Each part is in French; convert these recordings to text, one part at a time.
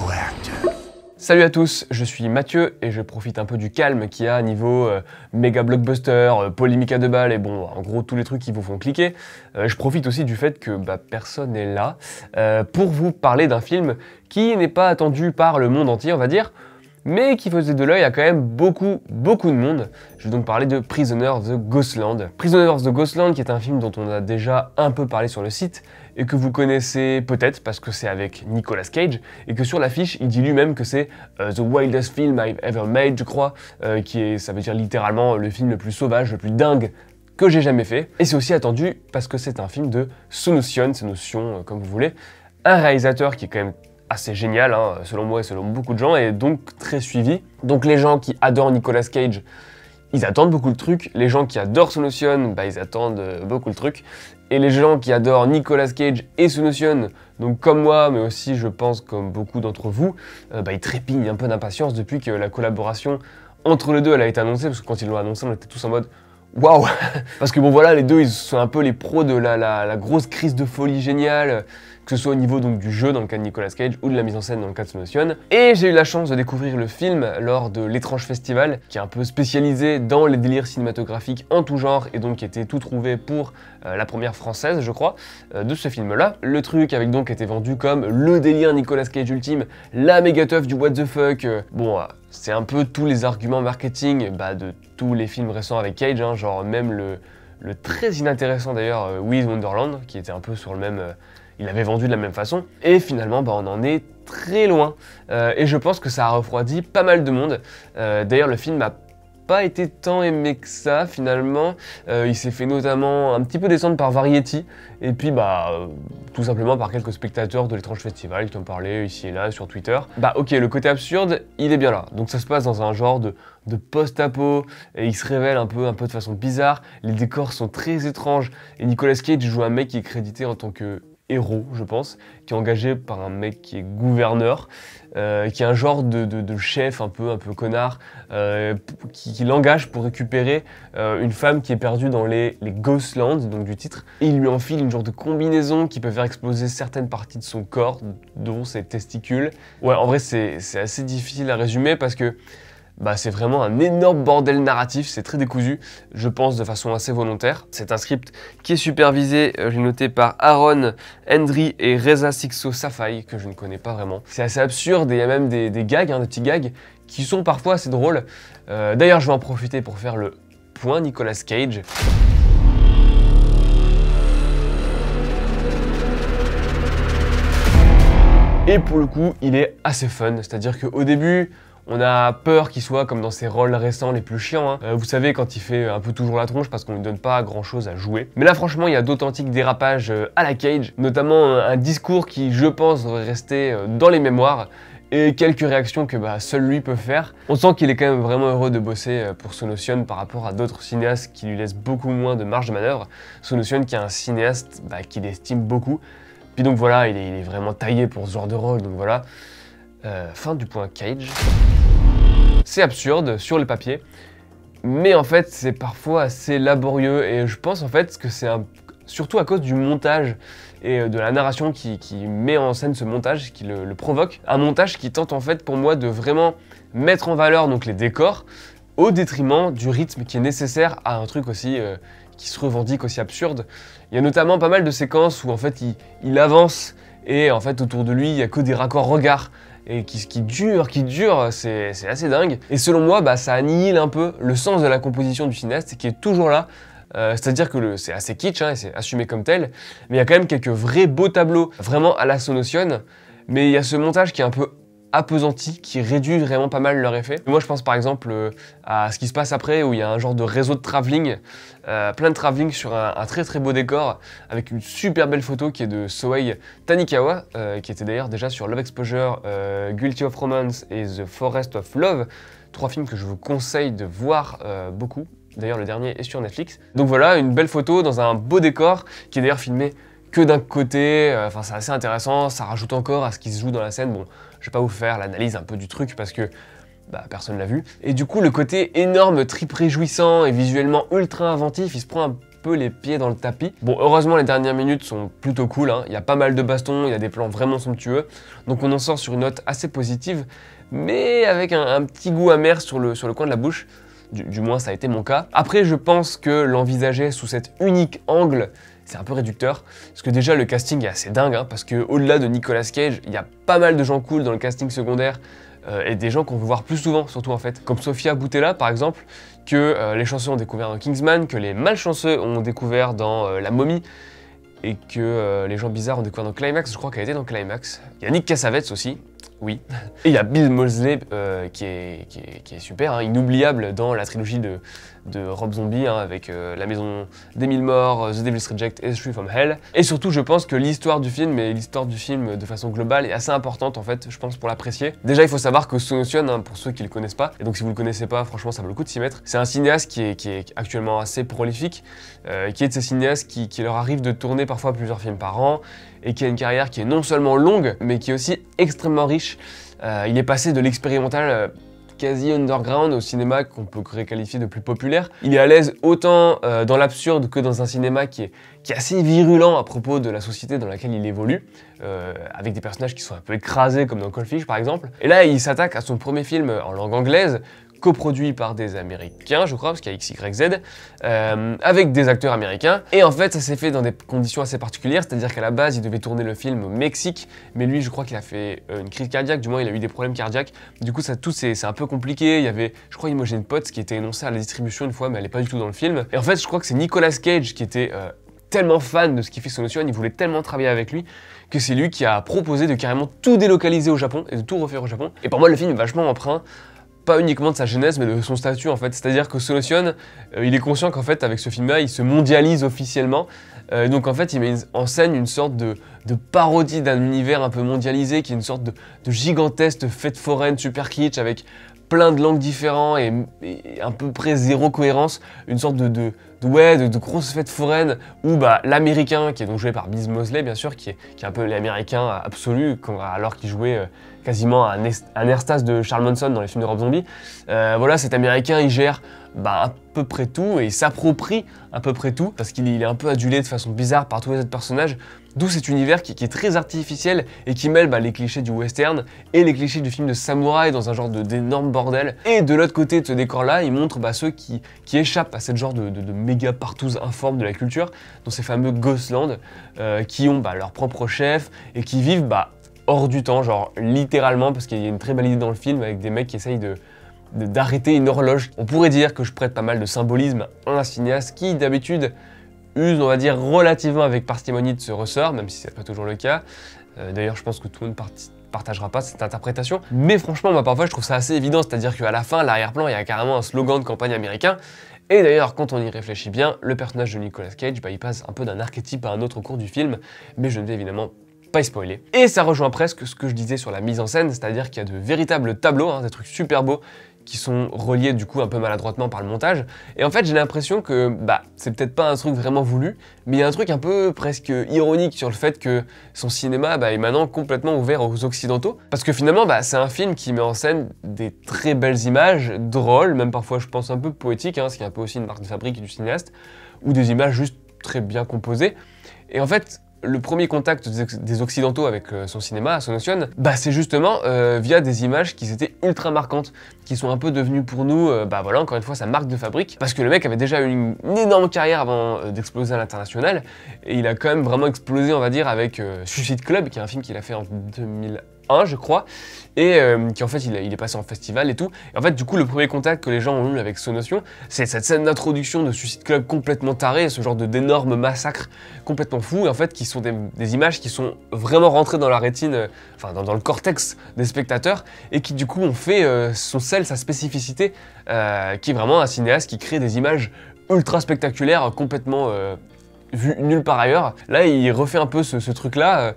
Radioactive. Salut à tous, je suis Mathieu et je profite un peu du calme qu'il y a niveau méga blockbuster, polémique à deux balles et bon, en gros tous les trucs qui vous font cliquer. Je profite aussi du fait que personne n'est là pour vous parler d'un film qui n'est pas attendu par le monde entier, on va dire, mais qui faisait de l'œil à quand même beaucoup de monde. Je vais donc parler de Prisoner of the Ghostland. Prisoner of the Ghostland qui est un film dont on a déjà un peu parlé sur le site et que vous connaissez peut-être parce que c'est avec Nicolas Cage et que sur l'affiche il dit lui-même que c'est The Wildest Film I've Ever Made, je crois, ça veut dire littéralement le film le plus sauvage, le plus dingue que j'ai jamais fait. Et c'est aussi attendu parce que c'est un film de Sonotion, comme vous voulez, un réalisateur qui est quand même assez génial, hein, selon moi et selon beaucoup de gens, et donc très suivi. Donc les gens qui adorent Nicolas Cage, ils attendent beaucoup le truc. Les gens qui adorent Sonotion, ils attendent beaucoup le truc. Et les gens qui adorent Nicolas Cage et Sonotion, donc comme moi, mais aussi je pense comme beaucoup d'entre vous, ils trépignent un peu d'impatience depuis que la collaboration entre les deux elle a été annoncée, parce que quand ils l'ont annoncé, on était tous en mode waouh. Parce que bon voilà, les deux ils sont un peu les pros de la grosse crise de folie géniale, que ce soit au niveau donc du jeu dans le cas de Nicolas Cage ou de la mise en scène dans le cas de Sonotion. Et j'ai eu la chance de découvrir le film lors de l'Étrange Festival, qui est un peu spécialisé dans les délires cinématographiques en tout genre et donc qui était tout trouvé pour la première française, je crois, de ce film-là. Le truc avait donc été vendu comme le délire Nicolas Cage ultime, la méga teuf du what the fuck. C'est un peu tous les arguments marketing de tous les films récents avec Cage, hein, genre même le très inintéressant d'ailleurs Willy's Wonderland, qui était un peu sur le même... il avait vendu de la même façon, et finalement on en est très loin, et je pense que ça a refroidi pas mal de monde. D'ailleurs le film n'a pas été tant aimé que ça finalement, il s'est fait notamment un petit peu descendre par Variety, et puis tout simplement par quelques spectateurs de l'Étrange Festival qui en parlaient ici et là sur Twitter. Ok, le côté absurde, il est bien là, donc ça se passe dans un genre de post-apo, et il se révèle un peu de façon bizarre, les décors sont très étranges, et Nicolas Cage joue un mec qui est crédité en tant que héros, je pense, qui est engagé par un mec qui est gouverneur, qui est un genre de chef un peu connard, qui l'engage pour récupérer une femme qui est perdue dans les Ghostlands, donc du titre, et il lui enfile une genre de combinaison qui peut faire exploser certaines parties de son corps, dont ses testicules. Ouais, en vrai c'est assez difficile à résumer parce que c'est vraiment un énorme bordel narratif, c'est très décousu, je pense de façon assez volontaire. C'est un script qui est supervisé, j'ai noté par Aaron Hendry et Reza Sixo Safai, que je ne connais pas vraiment. C'est assez absurde et il y a même des gags, des petits gags, qui sont parfois assez drôles. D'ailleurs, je vais en profiter pour faire le point Nicolas Cage. Et pour le coup, il est assez fun, c'est-à-dire qu'au début, on a peur qu'il soit comme dans ses rôles récents les plus chiants, hein. Vous savez, quand il fait un peu toujours la tronche parce qu'on ne lui donne pas grand chose à jouer. Mais là franchement il y a d'authentiques dérapages à la Cage, notamment un discours qui je pense devrait rester dans les mémoires et quelques réactions que seul lui peut faire. On sent qu'il est quand même vraiment heureux de bosser pour Sonotion par rapport à d'autres cinéastes qui lui laissent beaucoup moins de marge de manœuvre. Sonotion qui est un cinéaste qu'il estime beaucoup. Puis donc voilà, il est vraiment taillé pour ce genre de rôle, donc voilà. Fin du point Cage. C'est absurde sur le papier, mais en fait c'est parfois assez laborieux et je pense en fait que c'est surtout à cause du montage et de la narration qui met en scène ce montage, qui le provoque. Un montage qui tente en fait pour moi de vraiment mettre en valeur donc les décors au détriment du rythme qui est nécessaire à un truc aussi qui se revendique aussi absurde. Il y a notamment pas mal de séquences où en fait il avance et en fait autour de lui il n'y a que des raccords regards et qui dure, c'est assez dingue. Et selon moi, ça annihile un peu le sens de la composition du cinéaste qui est toujours là. C'est-à-dire que c'est assez kitsch, hein, et c'est assumé comme tel, mais il y a quand même quelques vrais beaux tableaux, vraiment à la Sonotion, mais il y a ce montage qui est un peu appesanti, qui réduit vraiment pas mal leur effet. Moi je pense par exemple à ce qui se passe après où il y a un genre de réseau de travelling, plein de travelling sur un très beau décor avec une super belle photo qui est de Sohei Tanikawa, qui était d'ailleurs déjà sur Love Exposure, Guilty of Romance et The Forest of Love, 3 films que je vous conseille de voir beaucoup. D'ailleurs le dernier est sur Netflix. Donc voilà, une belle photo dans un beau décor qui est d'ailleurs filmé que d'un côté, c'est assez intéressant, ça rajoute encore à ce qui se joue dans la scène. Bon, je vais pas vous faire l'analyse un peu du truc parce que personne l'a vu. Et du coup, le côté énorme, trip réjouissant et visuellement ultra inventif, il se prend un peu les pieds dans le tapis. Bon, heureusement, les dernières minutes sont plutôt cool, hein. Il y a pas mal de bastons, il y a des plans vraiment somptueux. Donc on en sort sur une note assez positive, mais avec un petit goût amer sur le coin de la bouche. Du moins, ça a été mon cas. Après, je pense que l'envisager sous cet unique angle, c'est un peu réducteur. Parce que déjà, le casting est assez dingue, hein, parce qu'au-delà de Nicolas Cage, il y a pas mal de gens cool dans le casting secondaire, et des gens qu'on veut voir plus souvent, surtout en fait. Comme Sofia Boutella, par exemple, que les chanceux ont découvert dans Kingsman, que les malchanceux ont découvert dans La Momie, et que les gens bizarres ont découvert dans Climax. Je crois qu'elle était dans Climax. Il y a Nick Cassavetes aussi. Oui. Et il y a Bill Moseley qui est super, hein, inoubliable dans la trilogie de Rob Zombie, hein, avec La Maison des Mille Morts, The Devil's Reject et The Street from Hell. Et surtout, je pense que l'histoire du film, et l'histoire du film de façon globale, est assez importante en fait, je pense, pour l'apprécier. Déjà, il faut savoir que Sonotion, hein, pour ceux qui le connaissent pas, et donc si vous le connaissez pas, franchement, ça vaut le coup de s'y mettre. C'est un cinéaste qui est actuellement assez prolifique, qui est de ces cinéastes qui leur arrive de tourner parfois plusieurs films par an, et qui a une carrière qui est non seulement longue, mais qui est aussi extrêmement riche. Il est passé de l'expérimental quasi underground au cinéma qu'on peut qualifier de plus populaire. Il est à l'aise autant dans l'absurde que dans un cinéma qui est assez virulent à propos de la société dans laquelle il évolue, avec des personnages qui sont un peu écrasés comme dans Cold Fish par exemple. Et là, il s'attaque à son premier film en langue anglaise, coproduit par des Américains, je crois, parce qu'il y a XYZ, avec des acteurs américains. Et en fait, ça s'est fait dans des conditions assez particulières, c'est-à-dire qu'à la base, il devait tourner le film au Mexique, mais lui, je crois qu'il a fait une crise cardiaque, du moins, il a eu des problèmes cardiaques. Du coup, c'est un peu compliqué. Il y avait, je crois, Imogen Potts qui était énoncée à la distribution une fois, mais elle n'est pas du tout dans le film. Et en fait, je crois que c'est Nicolas Cage qui était tellement fan de ce qu'il fait Sonotion, il voulait tellement travailler avec lui, que c'est lui qui a proposé de carrément tout délocaliser au Japon, et de tout refaire au Japon. Et pour moi, le film est vachement empreint, pas uniquement de sa jeunesse, mais de son statut en fait. C'est-à-dire que Sonotion, il est conscient qu'en fait, avec ce film-là, il se mondialise officiellement. Donc en fait, il met en scène une sorte de parodie d'un univers un peu mondialisé, qui est une sorte de gigantesque fête foraine super kitsch, avec plein de langues différentes et à peu près zéro cohérence. Une sorte de grosses fêtes foraines où bah, l'américain, qui est donc joué par Bill Moseley bien sûr, qui est un peu l'américain absolu, alors qu'il jouait quasiment un Erstas de Charles Manson dans les films de Rob Zombie. Voilà, cet américain, il gère bah, à peu près tout et il s'approprie à peu près tout parce qu'il est un peu adulé de façon bizarre par tous les autres personnages. D'où cet univers qui est très artificiel et qui mêle bah, les clichés du western et les clichés du film de samouraï dans un genre d'énorme bordel. Et de l'autre côté de ce décor-là, il montre bah, ceux qui échappent à cette genre de méga partous informes de la culture, dans ces fameux Ghostland, qui ont bah, leur propre chef et qui vivent bah, hors du temps, genre littéralement, parce qu'il y a une très belle idée dans le film avec des mecs qui essayent d'arrêter une horloge. On pourrait dire que je prête pas mal de symbolisme à un cinéaste qui d'habitude use, on va dire, relativement avec parcimonie de ce ressort, même si c'est pas toujours le cas. D'ailleurs, je pense que tout le monde partagera pas cette interprétation. Mais franchement, moi parfois je trouve ça assez évident, c'est-à-dire qu'à la fin, l'arrière-plan, il y a carrément un slogan de campagne américain. Et d'ailleurs, quand on y réfléchit bien, le personnage de Nicolas Cage, bah, il passe un peu d'un archétype à un autre au cours du film, mais je ne vais évidemment pas y spoiler. Et ça rejoint presque ce que je disais sur la mise en scène, c'est-à-dire qu'il y a de véritables tableaux, hein, des trucs super beaux, qui sont reliés du coup un peu maladroitement par le montage. Et en fait, j'ai l'impression que bah, c'est peut-être pas un truc vraiment voulu, mais il y a un truc un peu presque ironique sur le fait que son cinéma bah, est maintenant complètement ouvert aux occidentaux. Parce que finalement, bah, c'est un film qui met en scène des très belles images, drôles, même parfois je pense un peu poétiques, hein, ce qui est un peu aussi une marque de fabrique du cinéaste, ou des images juste très bien composées. Et en fait, le premier contact des Occidentaux avec son cinéma, Sonotion, bah c'est justement via des images qui étaient ultra marquantes, qui sont un peu devenues pour nous, bah voilà, encore une fois, sa marque de fabrique, parce que le mec avait déjà eu une énorme carrière avant d'exploser à l'international, et il a quand même vraiment explosé, on va dire, avec Suicide Club, qui est un film qu'il a fait en 2001, je crois, et qui en fait il est passé en festival et tout. Et en fait du coup le premier contact que les gens ont eu avec Sonotion, c'est cette scène d'introduction de Suicide Club complètement tarée, ce genre d'énormes massacres complètement fous, et en fait qui sont des images qui sont vraiment rentrées dans la rétine, enfin dans le cortex des spectateurs, et qui du coup ont fait son sel, sa spécificité, qui est vraiment un cinéaste qui crée des images ultra spectaculaires, complètement vu nulle part ailleurs. Là, il refait un peu ce truc-là.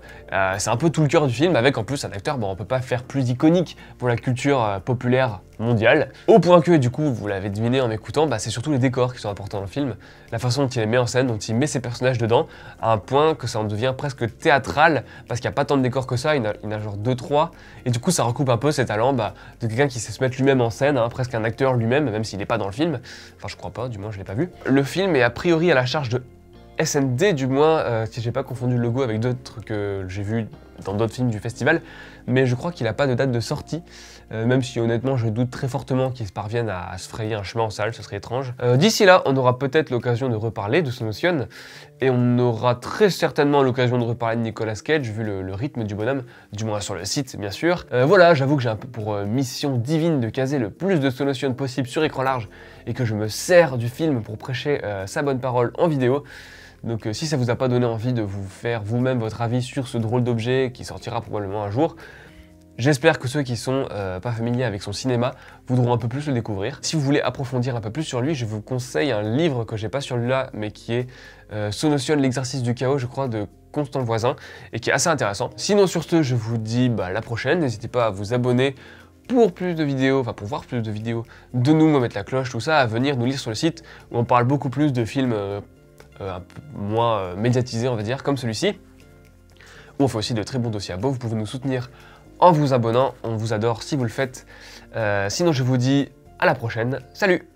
C'est un peu tout le cœur du film, avec en plus un acteur, bon, on peut pas faire plus iconique pour la culture populaire mondiale. Au point que, du coup, vous l'avez deviné en m'écoutant, c'est surtout les décors qui sont importants dans le film. La façon dont il les met en scène, dont il met ses personnages dedans, à un point que ça en devient presque théâtral, parce qu'il n'y a pas tant de décors que ça, il y en a genre 2-3. Et du coup, ça recoupe un peu ses talents de quelqu'un qui sait se mettre lui-même en scène, hein, presque un acteur lui-même, même s'il n'est pas dans le film. Enfin, je crois pas, du moins, je l'ai pas vu. Le film est a priori à la charge de SND, du moins, si j'ai pas confondu le logo avec d'autres que j'ai vus dans d'autres films du festival, mais je crois qu'il n'a pas de date de sortie, même si honnêtement je doute très fortement qu'ils parviennent à se frayer un chemin en salle, ce serait étrange. D'ici là, on aura peut-être l'occasion de reparler de Sonotion, et on aura très certainement l'occasion de reparler de Nicolas Cage, vu le rythme du bonhomme, du moins sur le site bien sûr. Voilà, j'avoue que j'ai un peu pour mission divine de caser le plus de Sonotion possible sur écran large, et que je me sers du film pour prêcher sa bonne parole en vidéo. Donc si ça vous a pas donné envie de vous faire vous-même votre avis sur ce drôle d'objet qui sortira probablement un jour, j'espère que ceux qui sont pas familiers avec son cinéma voudront un peu plus le découvrir. Si vous voulez approfondir un peu plus sur lui, je vous conseille un livre que j'ai pas sur lui là, mais qui est Sonotion, l'exercice du chaos, je crois, de Constant Voisin, et qui est assez intéressant. Sinon sur ce, je vous dis la prochaine, n'hésitez pas à vous abonner pour plus de vidéos, enfin pour voir plus de vidéos de nous, à mettre la cloche, tout ça, à venir nous lire sur le site, où on parle beaucoup plus de films un peu moins médiatisé, on va dire, comme celui-ci, où on fait aussi de très bons dossiers à beau. Vous pouvez nous soutenir en vous abonnant, on vous adore si vous le faites. Sinon je vous dis à la prochaine, salut!